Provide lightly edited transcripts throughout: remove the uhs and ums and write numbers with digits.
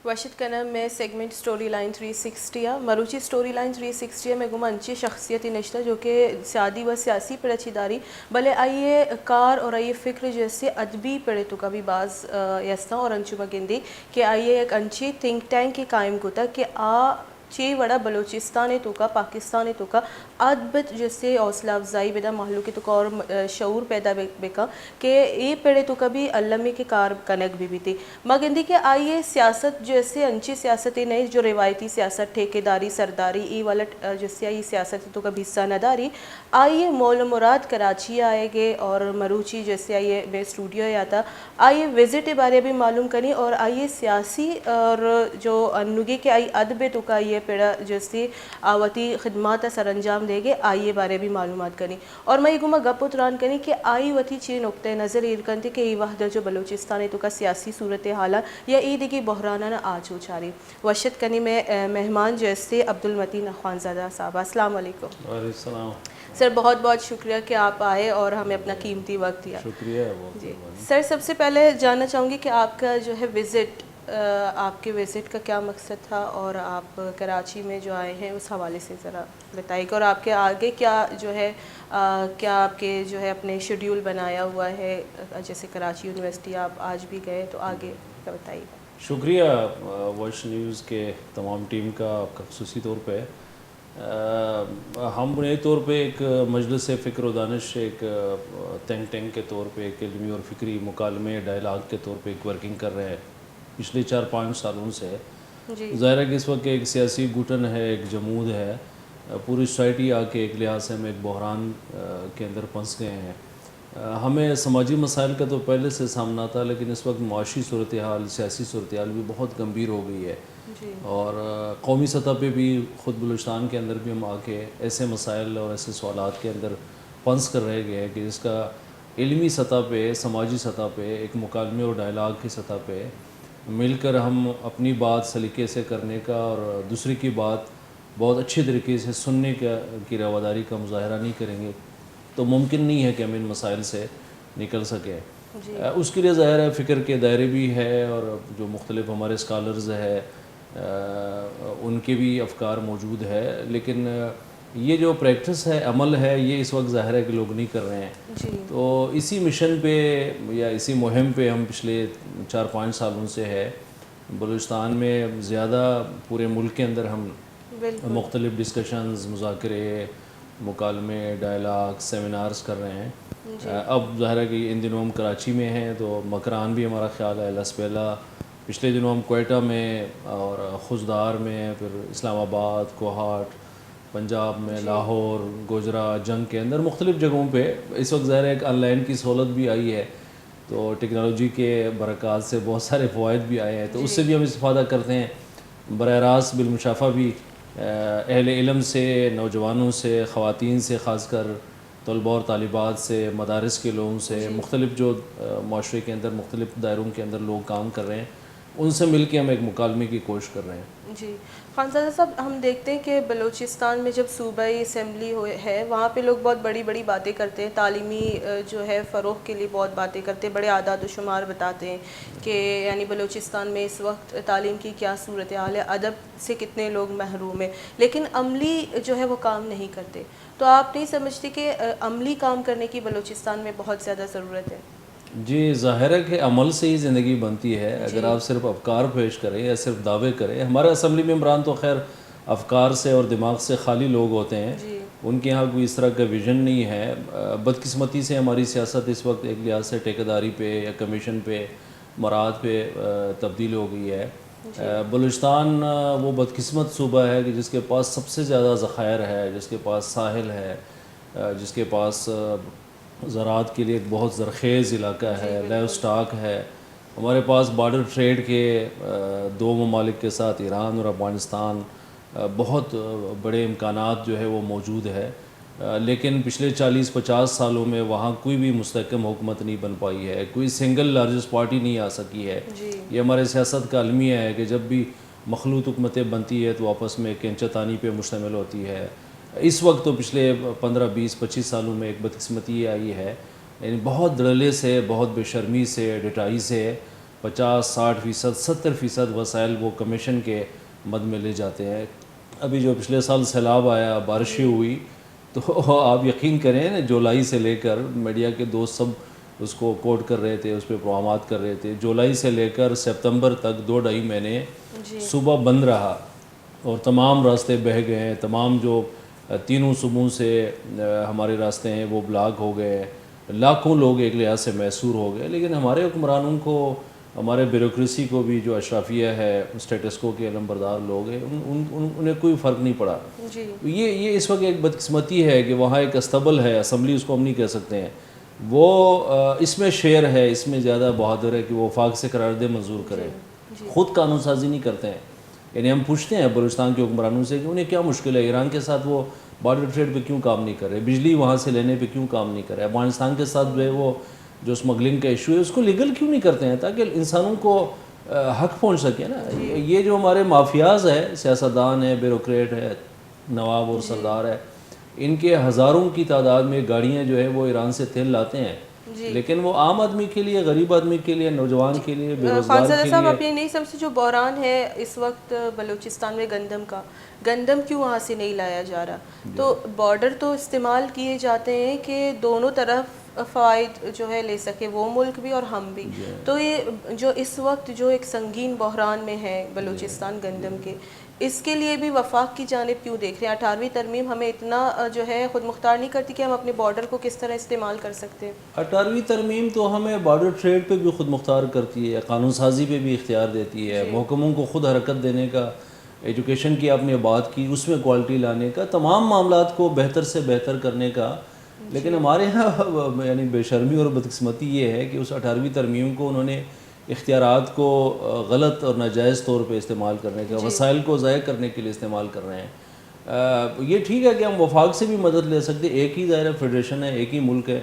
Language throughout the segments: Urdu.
واشد کنم میں سیگمنٹ سٹوری لائن 360 مروچی سٹوری لائن 360 میں گما انچی شخصیتی نشتہ جو کہ سیادی و سیاسی پڑچی داری بلے آئیے کار اور آئیے فکر جیسے ادبی پڑے تو کبھی بعض یسنا اور انچو مگندی کہ آئیے ایک انچی تھنک ٹینک کی قائم کوتا کہ چی وڑا بلوچستان تو کا پاکستان تو کا ادبت جیسے حوصلہ افزائی بیدا محلوکی تو کا اور شعور پیدا بکا کہ یہ پیڑے تو کبھی علمی کے کار کنک بھی تھی مگندی کہ آئیے سیاست جیسے انچی سیاستی نہیں جو روایتی سیاست ٹھیکیداری سرداری ای والا جیسے آئی سیاست تو کبھی حصہ نہ داری آئیے مول مراد کراچی آئے گے اور مروچی جیسے آئیے میں اسٹوڈیو آتا آئیے وزٹ بارے بھی معلوم کریں اور آئیے سیاسی اور جو انوگی کے آئی ادب تو کا یہ پیڑا جیسے آواتی خدمات سر انجام دے گے آئیے بارے بھی معلومات کریں اور میں یہ گما گپ اتران کریں کہ آئی وتی چی نقطۂ نظر ایرکن تھے کہ ای وحدہ جو بلوچستان تو کا سیاسی صورتحال یا عید کی بحرانہ آج ہو چاری وشت کنی میں مہمان جیسے عبدالمتین اخوانزادہ صاحب السلام علیکم. وعلیکم السلام. سر بہت بہت شکریہ کہ آپ آئے اور ہمیں اپنا قیمتی وقت دیا. شکریہ. جی سر سب سے پہلے جاننا چاہوں گی کہ آپ کا جو ہے وزٹ آپ کے وزٹ کا کیا مقصد تھا اور آپ کراچی میں جو آئے ہیں اس حوالے سے ذرا بتائیے گا اور آپ کے آگے کیا جو ہے کیا آپ کے جو ہے اپنے شیڈیول بنایا ہوا ہے جیسے کراچی یونیورسٹی آپ آج بھی گئے تو آگے کا بتائیے. شکریہ واش نیوز کے تمام ٹیم کا آپ کا خصوصی طور پہ. ہم بنیادی طور پہ ایک مجلس فکر و دانش ایک تھنک ٹینک کے طور پہ ایک علمی اور فکری مکالمے ڈائلاگ کے طور پہ ایک ورکنگ کر رہے ہیں پچھلے 4-5 سالوں سے. ظاہر ہے کہ اس وقت ایک سیاسی گھٹن ہے, ایک جمود ہے, پوری سوسائٹی آ کے ایک لحاظ سے ہم ایک بحران کے اندر پھنس گئے ہیں. ہمیں سماجی مسائل کا تو پہلے سے سامنا تھا لیکن اس وقت معاشی صورتحال سیاسی صورتحال بھی بہت گمبھیر ہو گئی ہے اور قومی سطح پہ بھی خود بلوچستان کے اندر بھی ہم آ کے ایسے مسائل اور ایسے سوالات کے اندر پھنس کر رہ گئے ہیں کہ جس کا علمی سطح پہ سماجی سطح پہ ایک مکالمے اور ڈائلاگ کی سطح پہ مل کر ہم اپنی بات سلیقے سے کرنے کا اور دوسری کی بات بہت اچھے طریقے سے سننے کی رواداری کا مظاہرہ نہیں کریں گے تو ممکن نہیں ہے کہ ہم ان مسائل سے نکل سکیں. اس کے لیے ظاہر ہے فکر کے دائرے بھی ہے اور جو مختلف ہمارے اسکالرز ہے ان کے بھی افکار موجود ہے لیکن یہ جو پریکٹس ہے عمل ہے یہ اس وقت ظاہر ہے کہ لوگ نہیں کر رہے ہیں. تو اسی مشن پہ یا اسی مہم پہ ہم پچھلے 4-5 سالوں سے ہے بلوچستان میں زیادہ پورے ملک کے اندر ہم مختلف ڈسکشنز مذاکرے مکالمے ڈائلاگ سیمینارز کر رہے ہیں. اب ظاہر ہے کہ ان دنوں ہم کراچی میں ہیں تو مکران بھی ہمارا خیال ہے لسپیلا پچھلے دنوں ہم کوئٹہ میں اور خزدار میں پھر اسلام آباد کوہاٹ پنجاب میں لاہور گوجرا جنگ کے اندر مختلف جگہوں پہ اس وقت ظاہر ہے ایک آن لائن کی سہولت بھی آئی ہے تو ٹیکنالوجی کے برکات سے بہت سارے فوائد بھی آئے ہیں تو اس سے بھی ہم استفادہ کرتے ہیں. براہ راست بالمشافہ بھی اہل علم سے نوجوانوں سے خواتین سے خاص کر طلباء اور طالبات سے مدارس کے لوگوں سے مختلف جو معاشرے کے اندر مختلف دائروں کے اندر لوگ کام کر رہے ہیں ان سے مل کے ہم ایک مکالمے کی کوشش کر رہے ہیں. جی خانزادہ صاحب ہم دیکھتے ہیں کہ بلوچستان میں جب صوبائی اسمبلی ہے وہاں پہ لوگ بہت بڑی بڑی باتیں کرتے ہیں تعلیمی جو ہے فروغ کے لیے بہت باتیں کرتے ہیں بڑے اعداد و شمار بتاتے ہیں کہ یعنی بلوچستان میں اس وقت تعلیم کی کیا صورتحال ہے ادب سے کتنے لوگ محروم ہیں لیکن عملی جو ہے وہ کام نہیں کرتے. تو آپ نہیں سمجھتے کہ عملی کام کرنے کی بلوچستان میں بہت زیادہ ضرورت ہے؟ جی ظاہر ہے کہ عمل سے ہی زندگی بنتی ہے. اگر آپ صرف افکار پیش کریں یا صرف دعوے کریں ہمارے اسمبلی ممبران تو خیر افکار سے اور دماغ سے خالی لوگ ہوتے ہیں ان کے یہاں کوئی اس طرح کا ویژن نہیں ہے. بدقسمتی سے ہماری سیاست اس وقت ایک لحاظ سے ٹھیکیداری پہ یا کمیشن پہ مراد پہ تبدیل ہو گئی ہے. بلوچستان وہ بدقسمت صوبہ ہے کہ جس کے پاس سب سے زیادہ ذخائر ہے جس کے پاس ساحل ہے جس کے پاس زراعت کے لیے ایک بہت زرخیز علاقہ ہے لائیو سٹاک ہے. ہمارے پاس بارڈر ٹریڈ کے 2 ممالک کے ساتھ ایران اور افغانستان بہت بڑے امکانات جو ہے وہ موجود ہے لیکن پچھلے 40-50 سالوں میں وہاں کوئی بھی مستحکم حکومت نہیں بن پائی ہے کوئی سنگل لارجسٹ پارٹی نہیں آ سکی ہے. یہ ہمارے سیاست کا المیہ ہے کہ جب بھی مخلوط حکومتیں بنتی ہے تو آپس میں کنچا تانی پہ مشتمل ہوتی ہے. اس وقت تو پچھلے 15-20-25 سالوں میں ایک بدقسمتی یہ آئی ہے یعنی بہت دھڑلے سے بہت بے شرمی سے ڈٹائی سے 50-60%, 70% وسائل وہ کمیشن کے مد میں لے جاتے ہیں. ابھی جو پچھلے سال سیلاب آیا, بارشیں ہوئی, تو آپ یقین کریں جولائی سے لے کر میڈیا کے دوست سب اس کو کوٹ کر رہے تھے, اس پہ پروگرامات کر رہے تھے. جولائی سے لے کر سپتمبر تک 2-2.5 مہینے صبح بند رہا اور تمام راستے بہہ گئے ہیں. تمام جو تینوں صوبوں سے ہمارے راستے ہیں وہ بلاک ہو گئے. لاکھوں لوگ ایک لحاظ سے محصور ہو گئے. لیکن ہمارے حکمرانوں کو, ہمارے بیوروکریسی کو بھی, جو اشرافیہ ہے, اسٹیٹس کو کے علمبردار لوگ ہیں, انہیں کوئی فرق نہیں پڑا. یہ اس وقت ایک بدقسمتی ہے کہ وہاں ایک استبل ہے, اسمبلی اس کو ہم نہیں کہہ سکتے ہیں, وہ اس میں شیر ہے, اس میں زیادہ بہادر ہے کہ وہ وفاق سے قرارداد منظور کرے, خود قانون سازی نہیں کرتے ہیں. یعنی ہم پوچھتے ہیں بلوچستان کے حکمرانوں سے کہ انہیں کیا مشکل ہے, ایران کے ساتھ وہ بارڈر ٹریڈ پہ کیوں کام نہیں کر رہے, بجلی وہاں سے لینے پہ کیوں کام نہیں کر رہے, افغانستان کے ساتھ جو ہے وہ جو اسمگلنگ کا ایشو ہے اس کو لیگل کیوں نہیں کرتے ہیں تاکہ انسانوں کو حق پہنچ سکے نا. یہ جو ہمارے مافیاز ہے, سیاستدان ہے, بیوروکریٹ ہے, نواب اور سردار ہے, ان کے ہزاروں کی تعداد میں گاڑیاں جو ہے وہ ایران سے تیل لاتے ہیں, لیکن وہ عام آدمی کے لیے, غریب آدمی کے لیے, نوجوان کے لیے, بے روزگار کے لیے. صاحب آپ یہ نہیں سمجھتے جو بحران ہے اس وقت بلوچستان میں گندم کا, گندم کیوں وہاں سے نہیں لایا جا رہا؟ تو بارڈر تو استعمال کیے جاتے ہیں کہ دونوں طرف فوائد جو ہے لے سکے, وہ ملک بھی اور ہم بھی. تو یہ جو اس وقت جو ایک سنگین بحران میں ہے بلوچستان گندم کے, اس کے لیے بھی وفاق کی جانب کیوں دیکھ رہے ہیں؟ 18ویں ترمیم ہمیں اتنا جو ہے خود مختار نہیں کرتی کہ ہم اپنے بارڈر کو کس طرح استعمال کر سکتے ہیں. 18ویں ترمیم تو ہمیں بارڈر ٹریڈ پہ بھی خود مختار کرتی ہے, قانون سازی پہ بھی اختیار دیتی ہے, محکموں کو خود حرکت دینے کا, ایجوکیشن کی آپ نے بات کی, اس میں کوالٹی لانے کا, تمام معاملات کو بہتر سے بہتر کرنے کا. لیکن ہمارے یہاں یعنی بے شرمی اور بدقسمتی یہ ہے کہ اس 18ویں ترمیم کو انہوں نے اختیارات کو غلط اور ناجائز طور پہ استعمال کرنے کا, وسائل کو ضائع کرنے کے لیے استعمال کر رہے ہیں. یہ ٹھیک ہے کہ ہم وفاق سے بھی مدد لے سکتے, ایک ہی ظاہر فیڈریشن ہے, ایک ہی ملک ہے,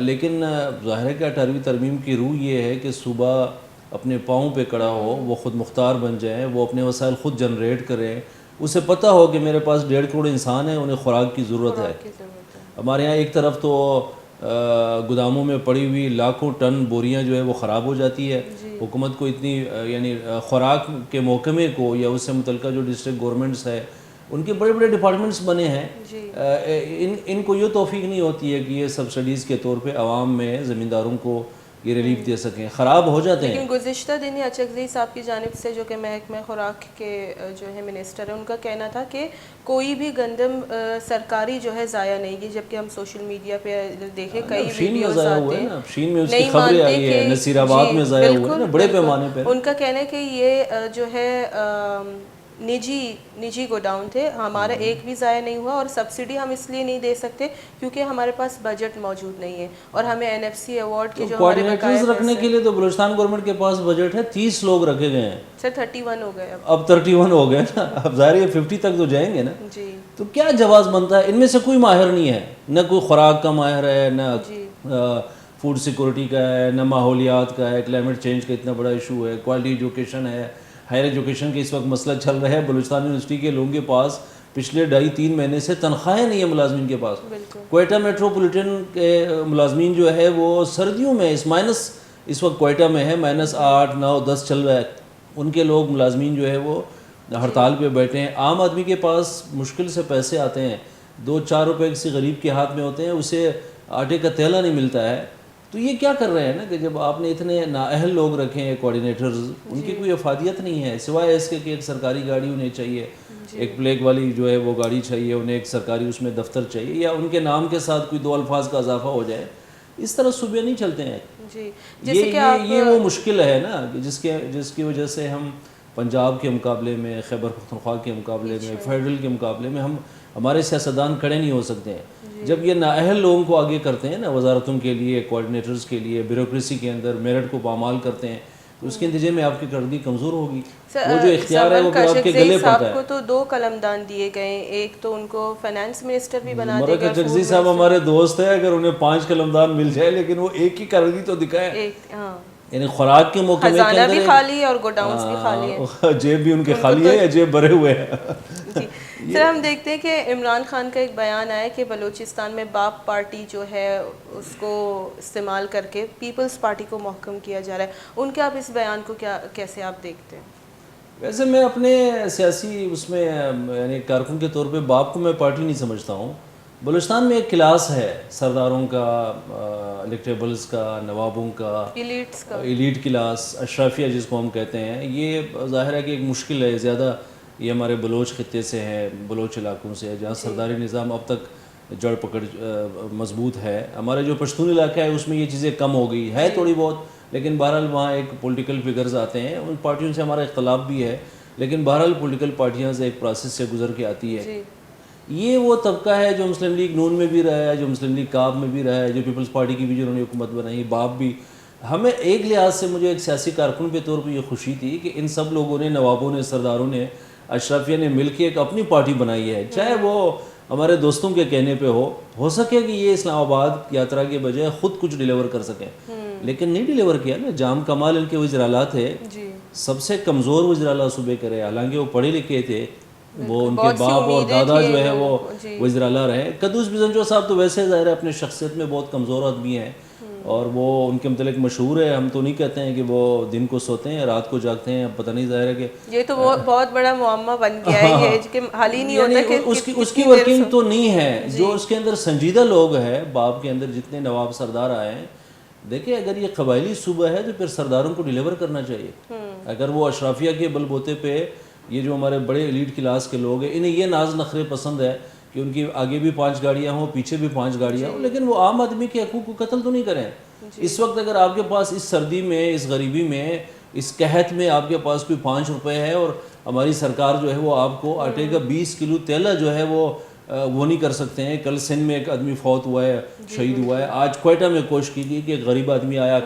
لیکن ظاہر ہے کہ 18ویں ترمیم کی روح یہ ہے کہ صوبہ اپنے پاؤں پہ کڑا ہو, وہ خود مختار بن جائیں, وہ اپنے وسائل خود جنریٹ کریں, اسے پتہ ہو کہ میرے پاس 1.5 کروڑ انسان ہیں, انہیں خوراک کی ضرورت ہے. ہمارے یہاں ایک طرف تو گوداموں میں پڑی ہوئی لاکھوں ٹن بوریاں جو ہے وہ خراب ہو جاتی ہے. حکومت کو اتنی یعنی خوراک کے محکمے کو یا اس سے متعلقہ جو ڈسٹرکٹ گورنمنٹس ہے, ان کے بڑے بڑے ڈپارٹمنٹس بنے ہیں, ان کو یہ توفیق نہیں ہوتی ہے کہ یہ سبسڈیز کے طور پہ عوام میں, زمینداروں کو یہ ریلیف دے سکیں, خراب ہو جاتے ہیں. لیکن گزشتہ دن اچکزئی صاحب کی جانب سے جو کہ محکمہ خوراک کے جو ہے منسٹر ہے, ان کا کہنا تھا کہ کوئی بھی گندم سرکاری جو ہے ضائع نہیں کی, جبکہ ہم سوشل میڈیا پہ دیکھیں کئی ویڈیوز آتے ہیں, شین میں اس کی خبریں آئی ہیں, نصیر آباد میں ضائع ہوئے نا بڑے پیمانے پہ. ان کا کہنا ہے کہ یہ جو ہے نجی گوڈاؤن تھے, ہمارا ایک بھی ضائع نہیں ہوا, اور سبسڈی ہم اس لیے نہیں دے سکتے کیونکہ ہمارے پاس بجٹ موجود نہیں ہے, اور ہمیں NFC ایوارڈ کے جو ہمارے کوآرڈینیٹرز رکھنے کے لیے تو بلوچستان گورنمنٹ کے پاس بجٹ ہے, 30 لوگ رکھے گئے ہیں سر. 31 ہو گئے اب 31 ہو گئے نا, اب ظاہر ہے 50 تک تو جائیں گے نا. جی تو کیا جواز بنتا ہے؟ ان میں سے کوئی ماہر نہیں ہے, نہ کوئی خوراک کا ماہر ہے, نہ فوڈ سیکورٹی کا ہے, نہ ماحولیات کا ہے, کلائمیٹ چینج کا اتنا بڑا ایشو ہے, کوالٹی ایجوکیشن ہے, ہائر ایجوکیشن کے اس وقت مسئلہ چل رہا ہے. بلوچستان یونیورسٹی کے لوگوں کے پاس پچھلے 2.5-3 مہینے سے تنخواہیں نہیں ہیں ملازمین کے پاس. کوئٹہ میٹروپولیٹن کے ملازمین جو ہے وہ سردیوں میں مائنس اس وقت کوئٹہ میں ہے, -8, 9, 10 چل رہا ہے, ان کے لوگ ملازمین جو ہے وہ ہڑتال پہ بیٹھے ہیں. عام آدمی کے پاس مشکل سے پیسے آتے ہیں, 2-4 روپے کسی غریب کے ہاتھ میں ہوتے ہیں, اسے آٹے کا تیلا نہیں ملتا ہے. تو یہ کیا کر رہے ہیں نا کہ جب آپ نے اتنے نااہل لوگ رکھے ہیں کوآرڈینیٹرز, ان کی کوئی افادیت نہیں ہے سوائے اس کے کہ ایک سرکاری گاڑی انہیں چاہیے, ایک پلیگ والی جو ہے وہ گاڑی چاہیے انہیں, ایک سرکاری اس میں دفتر چاہیے, یا ان کے نام کے ساتھ کوئی 2 الفاظ کا اضافہ ہو جائے. اس طرح صوبے نہیں چلتے ہیں. یہ وہ مشکل ہے نا جس کی وجہ سے ہم پنجاب کے مقابلے میں, خیبر پختونخوا کے مقابلے میں, فیڈرل کے مقابلے میں ہمارے سیاستدان کھڑے نہیں ہو سکتے ہیں. جب یہ نااہل لوگوں کو آگے کرتے ہیں نا, وزارتوں کے لیے, کوآرڈینیٹرز کے لیے, بیوروکریسی کے اندر میرٹ کو پامال کرتے ہیں, تو اس کے نتیجے میں آپ کی کردگی کمزور ہوگی. وہ جو اختیار ہے وہ آپ کے گلے پڑتا ہے. کو تو 2 قلمدان دیے گئے, ایک تو ان کو فائنانس منسٹر بھی بنا دے گا. اچکزئی صاحب ہمارے دوست ہیں, اگر انہیں 5 قلمدان مل جائے لیکن وہ ایک ہی کردگی تو دکھائیں. یعنی خوراک کے موقع میں بھی خالی ہے اور گوڈاؤنز بھی خالی ہیں, جیب بھی ان کے خالی ہے یا جیب بھرے ہوئے ہیں. سر ہم دیکھتے ہیں کہ عمران خان کا ایک بیان آیا کہ بلوچستان میں باپ پارٹی جو ہے اس کو استعمال کر کے پیپلز پارٹی کو محکم کیا جا رہا ہے، ان کے آپ اس بیان کو کیسے آپ دیکھتے ہیں؟ ویسے میں اپنے سیاسی اس میں یعنی کارکن کے طور پہ باپ کو میں پارٹی نہیں سمجھتا ہوں. بلوچستان میں ایک کلاس ہے سرداروں کا، الیکٹیبلز کا، نوابوں کا، ایلیٹ کلاس، اشرافیہ جس کو ہم کہتے ہیں. یہ ظاہر ہے کہ ایک مشکل ہے زیادہ. یہ ہمارے بلوچ خطے سے ہے، بلوچ علاقوں سے ہے جہاں سرداری نظام اب تک جڑ پکڑ مضبوط ہے. ہمارے جو پشتون علاقہ ہے اس میں یہ چیزیں کم ہو گئی ہے تھوڑی بہت، لیکن بہرحال وہاں ایک پولیٹیکل فگرز آتے ہیں. ان پارٹیوں سے ہمارا اختلاف بھی ہے، لیکن بہرحال پولیٹیکل پارٹیاں سے ایک پروسیس سے گزر کے آتی ہے. یہ وہ طبقہ ہے جو مسلم لیگ نون میں بھی رہا ہے، جو مسلم لیگ کاب میں بھی رہا ہے، جو پیپلز پارٹی کی بھی جنہوں نے حکومت بنائی، باپ بھی. ہمیں ایک لحاظ سے مجھے ایک سیاسی کارکن کے طور پہ یہ خوشی تھی کہ ان سب لوگوں نے، نوابوں نے، سرداروں نے، اشرافیہ نے مل کے ایک اپنی پارٹی بنائی ہے. چاہے وہ ہمارے دوستوں کے کہنے پہ ہو سکے کہ یہ اسلام آباد یاترا کے بجائے خود کچھ ڈیلیور کر سکیں، لیکن نہیں ڈیلیور کیا نا. جام کمال ان کے وزراء تھے، سب سے کمزور وزراء صوبے کرے، حالانکہ وہ پڑھے لکھے تھے. وہ ان کے باپ اور دادا جو ہے وہ وزراء رہے. قدوس بزنجو صاحب تو ویسے ظاہر ہے اپنے شخصیت میں بہت کمزور آدمی ہیں، اور وہ ان کے متعلق مشہور ہے. ہم تو نہیں کہتے ہیں کہ وہ دن کو سوتے ہیں رات کو جاگتے ہیں، پتہ نہیں ظاہر ہے کہ یہ تو بہت بڑا معمہ بن گیا ہے یہ کہ حال ہی نہیں ہوتا کہ اس کی ورکنگ تو نہیں ہے. جو اس کے اندر سنجیدہ لوگ ہیں، باپ کے اندر جتنے نواب سردار آئے ہیں، دیکھیں اگر یہ قبائلی صوبہ ہے تو پھر سرداروں کو ڈیلیور کرنا چاہیے. اگر وہ اشرافیہ کے بل بوتے پہ یہ جو ہمارے بڑے ایلیٹ کلاس کے لوگ ہیں، انہیں یہ ناز نخرے پسند ہے کہ ان کی آگے بھی 5 گاڑیاں ہوں، پیچھے بھی 5 گاڑیاں ہوں، لیکن وہ عام آدمی کے حقوق کو قتل تو نہیں کریں. اس وقت اگر آپ کے پاس اس سردی میں، اس غریبی میں، اس قحط میں آپ کے پاس کوئی 5 روپے ہے اور ہماری سرکار جو ہے وہ آپ کو آٹے کا 20 کلو تیلہ جو ہے وہ نہیں کر سکتے ہیں. کل سندھ میں ایک آدمی فوت ہوا ہے، شہید ہوا ہے. آج کوئٹہ میں کوشش کی گئی کہ ایک غریب آدمی آیا،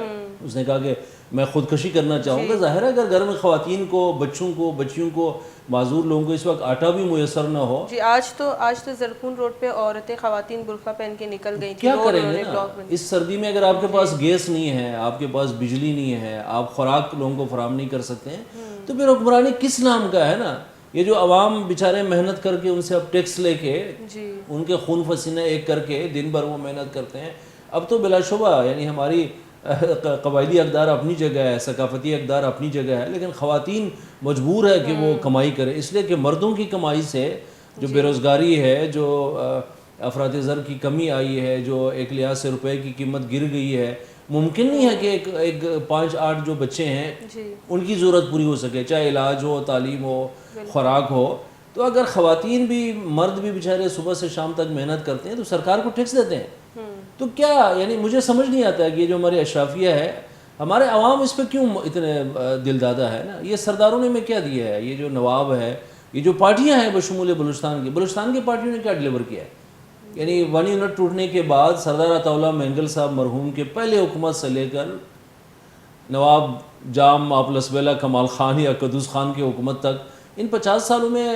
اس نے کہا کہ میں خودکشی کرنا چاہوں گا. ظاہر ہے اگر گھر میں خواتین کو، بچوں کو، بچیوں کو، معذور لوگوں کو اس وقت آٹا بھی میسر نہ ہو. جی آج تو زرکون روڈ پہ عورتیں، خواتین برقع پہن کے نکل گئی تھیں. کیا کریں گے نا اس سردی میں؟ اگر آپ کے پاس گیس نہیں ہے، آپ کے پاس بجلی نہیں ہے، آپ خوراک لوگوں کو فراہم نہیں کر سکتے ہیں، تو پھر حکمرانی کس نام کا ہے نا. یہ جو عوام بیچارے محنت کر کے ان سے اب ٹیکس لے کے، ان کے خون پسینہ ایک کر کے دن بھر وہ محنت کرتے ہیں. اب تو بلا شبہ یعنی ہماری قبائلی اقدار اپنی جگہ ہے، ثقافتی اقدار اپنی جگہ ہے، لیکن خواتین مجبور ہے کہ وہ کمائی کرے. اس لیے کہ مردوں کی کمائی سے جو بے روزگاری ہے، جو افراط زر کی کمی آئی ہے، جو ایک لحاظ سے روپے کی قیمت گر گئی ہے، ممکن نہیں ہے کہ ایک 5-8 جو بچے ہیں ان کی ضرورت پوری ہو سکے، چاہے علاج ہو، تعلیم ہو، خوراک ہو. تو اگر خواتین بھی، مرد بھی بیچارے صبح سے شام تک محنت کرتے ہیں تو سرکار کو ٹیکس دیتے ہیں. تو کیا یعنی مجھے سمجھ نہیں آتا ہے کہ یہ جو ہماری اشرافیہ ہے، ہمارے عوام اس پہ کیوں اتنے دل دادہ ہے نا. یہ سرداروں نے میں کیا دیا ہے؟ یہ جو نواب ہے، یہ جو پارٹیاں ہیں بشمول بلوچستان کی پارٹیوں نے کیا ڈیلیور کیا ہے؟ یعنی 1 یونٹ ٹوٹنے کے بعد سردار عطا اللہ مینگل صاحب مرحوم کے پہلے حکومت سے لے کر نواب جام آپلس بیلا کمال خان یا قدوس خان کی حکومت تک، ان 50 سالوں میں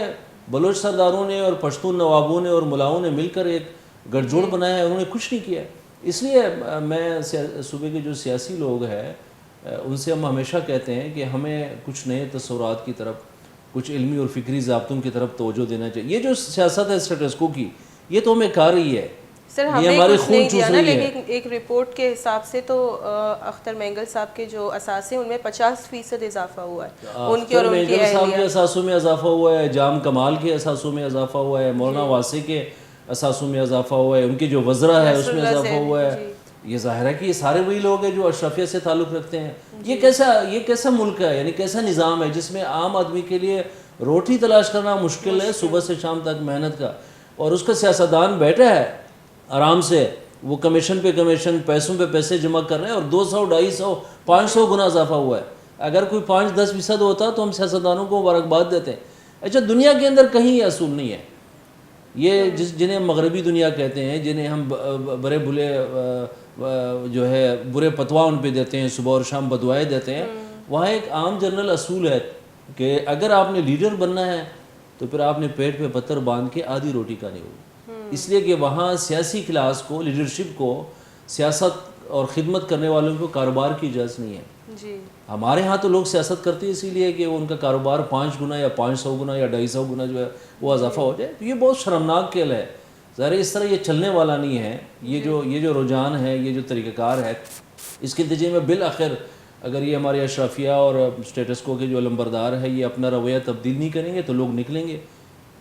بلوچ سرداروں نے اور پشتون نوابوں نے اور ملاؤں نے مل کر ایک گٹھ جوڑ بنایا ہے. انہوں نے کچھ نہیں کیا. اس لیے میں صوبے کے جو سیاسی لوگ ہیں ان سے ہم ہمیشہ کہتے ہیں کہ ہمیں کچھ نئے تصورات کی طرف، کچھ علمی اور فکری ضابطوں کی طرف توجہ دینا چاہیے. یہ جو سیاست ہے اسٹیٹس کو کی، یہ تو ہمیں کھا رہی ہے، سر یہ ہمارے خون چوس رہی ہے. لیکن ایک رپورٹ کے حساب سے تو اختر مینگل صاحب کے جو اثاثے ان میں 50% اضافہ ہوا ہے. ان کے اور ان کی مینگل صاحب کے اثاثوں میں اضافہ ہوا ہے، جام کمال کے اثاثوں میں اضافہ ہوا ہے، مولانا واسع کے اثاثوں میں اضافہ ہوا ہے، ان کے جو وزراء ہے اس میں اضافہ ہوا ہے. یہ ظاہر ہے کہ یہ سارے وہی لوگ ہیں جو اشرافیہ سے تعلق رکھتے ہیں. یہ کیسا ملک ہے، یعنی کیسا نظام ہے جس میں عام آدمی کے لیے روٹی تلاش کرنا مشکل ہے، صبح سے شام تک محنت کا، اور اس کا سیاستدان بیٹھا ہے آرام سے، وہ کمیشن پہ کمیشن، پیسوں پہ پیسے جمع کر رہے ہیں، اور 200 250 500 گنا اضافہ ہوا ہے. اگر کوئی 5-10% ہوتا تو ہم سیاستدانوں کو مبارکباد دیتے ہیں. اچھا دنیا کے اندر کہیں یہ اصول نہیں ہے. یہ جنہیں مغربی دنیا کہتے ہیں، جنہیں ہم برے بھلے جو ہے برے پتوا ان پہ دیتے ہیں، صبح اور شام بدوائے دیتے ہیں، وہاں ایک عام جنرل اصول ہے کہ اگر آپ نے لیڈر بننا ہے تو پھر آپ نے پیٹ پہ پتھر باندھ کے آدھی روٹی کھانی ہوگی. اس لیے کہ وہاں سیاسی کلاس کو، لیڈرشپ کو، سیاست اور خدمت کرنے والوں کو کاروبار کی اجازت نہیں ہے. جی ہمارے ہاں تو لوگ سیاست کرتے ہیں اسی لیے کہ ان کا کاروبار 5 گنا یا 500 گنا یا 250 گنا جو ہے وہ اضافہ ہو جائے. تو یہ بہت شرمناک کھیل ہے. ظاہر اس طرح یہ چلنے والا نہیں ہے. یہ جو رجحان ہے, یہ جو طریقہ کار ہے, اس کے نتیجے میں بالآخر اگر یہ ہمارے اشرافیہ اور اسٹیٹس کو کے جو علمبردار ہے یہ اپنا رویہ تبدیل نہیں کریں گے تو لوگ نکلیں گے.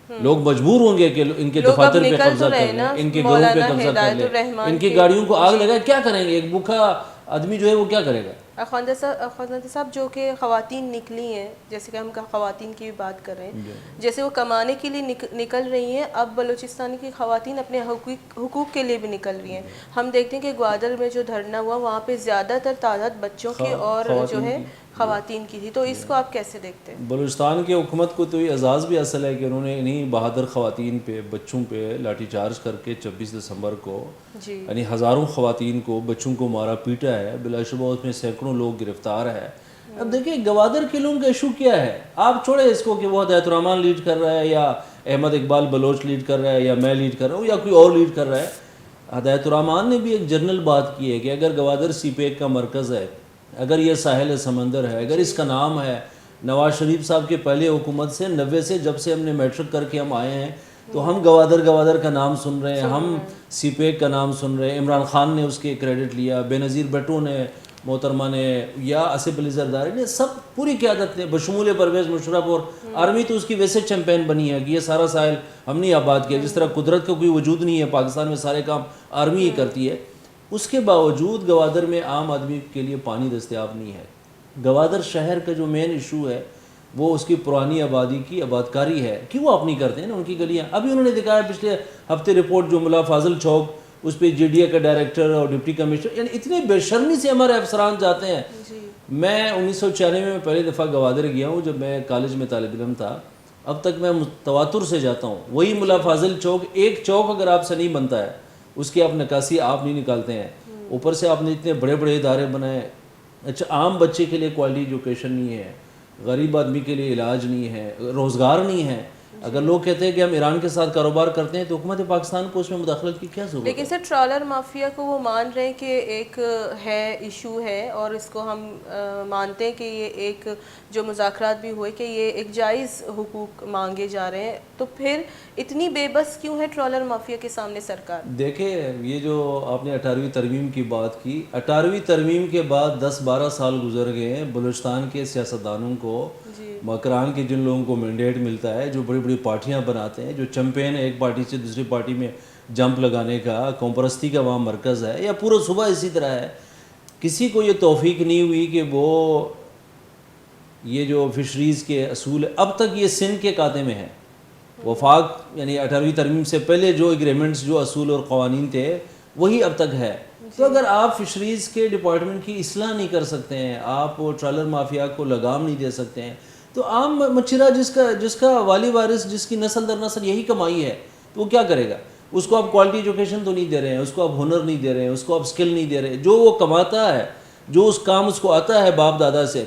لوگ مجبور ہوں گے کہ ان کے دفاتر پہ قبضہ کر لیں, ان کے گھروں پہ قبضہ کر لیں, ان کی گاڑیوں کو آگ لگائے. کیا کریں گے؟ ایک بھوکا آدمی جو ہے وہ کیا کرے گا؟ خواندہ صاحب جو کہ خواتین نکلی ہیں, جیسے کہ ہم خواتین کی بھی بات کر رہے ہیں, جیسے وہ کمانے کے لیے نکل رہی ہیں, اب بلوچستان کی خواتین اپنے حقوق کے لیے بھی نکل رہی ہیں. ہم دیکھتے ہیں کہ گوادر میں جو دھرنا ہوا وہاں پہ زیادہ تر تعداد بچوں کی اور جو ہے خواتین کی تھی. تو اس کو آپ کیسے دیکھتے ہیں؟ بلوچستان کی حکومت کو تو یہ اعزاز بھی حاصل ہے کہ انہوں نے انہیں بہادر خواتین پہ, بچوں پہ لاٹھی چارج کر کے 26 دسمبر کو یعنی ہزاروں خواتین کو, بچوں کو مارا پیٹا ہے. بلا شبہ اس میں سینکڑوں لوگ گرفتار ہے. اب دیکھیں گوادر کے لوگوں کا ایشو کیا ہے. آپ چھوڑیں اس کو کہ وہ ہدایت الرحمان لیڈ کر رہا ہے یا احمد اقبال بلوچ لیڈ کر رہا ہے یا میں لیڈ کر رہا ہوں یا کوئی اور لیڈ کر رہا ہے. ہدایت الرحمان نے بھی ایک جنرل بات کی ہے کہ اگر گوادر سی پیک کا مرکز ہے, اگر یہ ساحل سمندر ہے, اگر اس کا نام ہے, نواز شریف صاحب کے پہلے حکومت سے 90 سے جب سے ہم نے میٹرک کر کے ہم آئے ہیں تو ہم گوادر کا نام سن رہے ہیں, ہم سی پیک کا نام سن رہے ہیں. عمران خان نے اس کے کریڈٹ لیا, بے نظیر بھٹو نے, محترمہ نے, یا آصف علی زرداری نے, سب پوری قیادت نے بشمول پرویز مشرف, اور آرمی تو اس کی ویسے چیمپئن بنی ہے کہ یہ سارا ساحل ہم نے آباد کیا. جس طرح قدرت کا کوئی وجود نہیں ہے پاکستان میں, سارے کام آرمی ہی کرتی ہے. اس کے باوجود گوادر میں عام آدمی کے لیے پانی دستیاب نہیں ہے. گوادر شہر کا جو مین ایشو ہے وہ اس کی پرانی آبادی کی آبادکاری ہے. کیوں وہ آپ نہیں کرتے ہیں نا ان کی گلیاں؟ ابھی انہوں نے دکھایا پچھلے ہفتے رپورٹ جو ملا فاضل چوک, اس پہ جی ڈی اے کا ڈائریکٹر اور ڈپٹی کمشنر, یعنی اتنے بے شرمی سے ہمارے افسران جاتے ہیں. میں 1996 میں پہلی دفعہ گوادر گیا ہوں جب میں کالج میں طالب علم تھا. اب تک میں تواتر سے جاتا ہوں. وہی ملا فاضل چوک, ایک چوک اگر آپ سے نہیں بنتا ہے اس کی آپ نکاسی آپ نہیں نکالتے ہیں, اوپر سے آپ نے اتنے بڑے بڑے ادارے بنائے. اچھا, عام بچے کے لیے کوالٹی ایجوکیشن نہیں ہے, غریب آدمی کے لیے علاج نہیں ہے, روزگار نہیں ہے. اگر لوگ کہتے ہیں کہ ہم ایران کے ساتھ کاروبار کرتے ہیں تو حکومت پاکستان کو اس میں مداخلت کی کیا ضرورت ہے؟ لیکن سر ٹرالر مافیا کو وہ مان رہے ہیں کہ ایک ہے ایشو ہے, اور اس کو ہم مانتے ہیں کہ یہ ایک جو مذاکرات بھی ہوئے کہ یہ ایک جائز حقوق مانگے جا رہے ہیں. تو پھر اتنی بے بس کیوں ہے ٹرالر مافیا کے سامنے سرکار؟ دیکھیں, یہ جو آپ نے 18ویں ترمیم کی بات کی, 18ویں ترمیم کے بعد 10-12 سال گزر گئے ہیں. بلوچستان کے سیاستدانوں کو, مکران کے جن لوگوں کو مینڈیٹ ملتا ہے, جو بڑی بڑی پارٹیاں بناتے ہیں, جو چیمپئن ہے ایک پارٹی سے دوسری پارٹی میں جمپ لگانے کا, قوم پرستی کا وہاں مرکز ہے, یا پورا صبح اسی طرح ہے, کسی کو یہ توفیق نہیں ہوئی کہ وہ یہ جو فشریز کے اصول اب تک یہ سندھ کے کاتے میں ہے. وفاق یعنی 18ویں ترمیم سے پہلے جو ایگریمنٹس, جو اصول اور قوانین تھے وہی اب تک ہے. تو اگر آپ فشریز کے ڈپارٹمنٹ کی اصلاح نہیں کر سکتے ہیں, آپ ٹرالر مافیا کو لگام نہیں دے سکتے ہیں, تو عام مچھرا جس کا والی وارث, جس کی نسل در نسل یہی کمائی ہے, تو وہ کیا کرے گا؟ اس کو آپ کوالٹی ایجوکیشن تو نہیں دے رہے ہیں, اس کو آپ ہنر نہیں دے رہے ہیں, اس کو آپ اسکل نہیں دے رہے. جو وہ کماتا ہے, جو اس کام اس کو آتا ہے باپ دادا سے,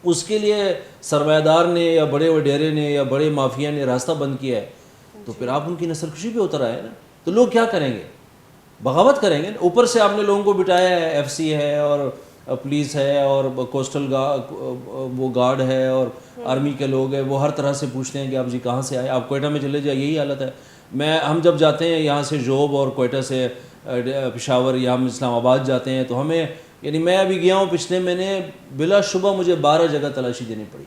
اس کے لیے سرمایہ دار نے یا بڑے وڈیرے نے یا بڑے مافیا نے راستہ بند کیا ہے, تو پھر آپ ان کی نسل کشی پہ اتر آئے نا. تو لوگ کیا کریں گے؟ بغاوت کریں گے. اوپر سے آپ نے لوگوں کو بٹایا ہے, ایف سی ہے اور پولیس ہے اور کوسٹل وہ گارڈ ہے اور آرمی کے لوگ ہیں, وہ ہر طرح سے پوچھتے ہیں کہ آپ جی کہاں سے آئے, آپ کوئٹہ میں چلے جائیں, یہی حالت ہے. ہم جب جاتے ہیں یہاں سے جوب اور کوئٹہ سے پشاور یا ہم اسلام آباد جاتے ہیں تو ہمیں, یعنی میں ابھی گیا ہوں پچھلے مہینے, بلا شبہ مجھے 12 جگہ تلاشی دینی پڑی.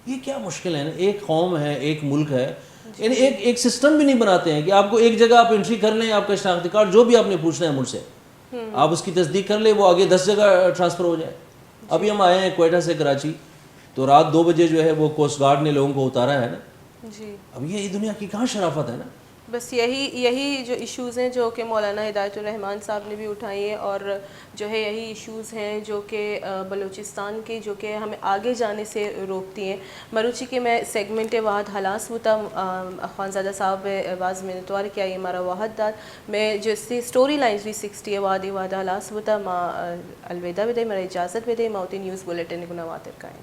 یہ کیا مشکل ہے نا, ایک قوم ہے, ایک ملک ہے, یعنی ایک سسٹم بھی نہیں بناتے ہیں کہ آپ کو ایک جگہ آپ انٹری کر لیں, آپ کا شناختی کارڈ جو بھی آپ نے پوچھنا ہے مجھ سے آپ اس کی تصدیق کر لیں, وہ آگے 10 جگہ ٹرانسفر ہو جائے. ابھی ہم آئے ہیں کوئٹہ سے کراچی, تو رات 2 بجے جو ہے وہ کوسٹ گارڈ نے لوگوں کو اتارا ہے نا. اب یہ دنیا کی کہاں شرافت ہے نا. بس یہی جو ایشوز ہیں جو کہ مولانا ہدایت الرحمان صاحب نے بھی اٹھائی ہیں, اور جو ہے یہی ایشوز ہیں جو کہ بلوچستان کی جو کہ ہمیں آگے جانے سے روکتی ہیں. مروچی کے میں سیگمنٹ واحد حلاس ہوتا اخوانزادہ صاحب باز منتوار کیا یہ ہمارا واحد دار میں جیسے اسٹوری لائن 360 واحد حلاس ہوتا ما الوداع بدے میرا اجازت بدے موتی نیوز بلیٹن گناواتر کائیں.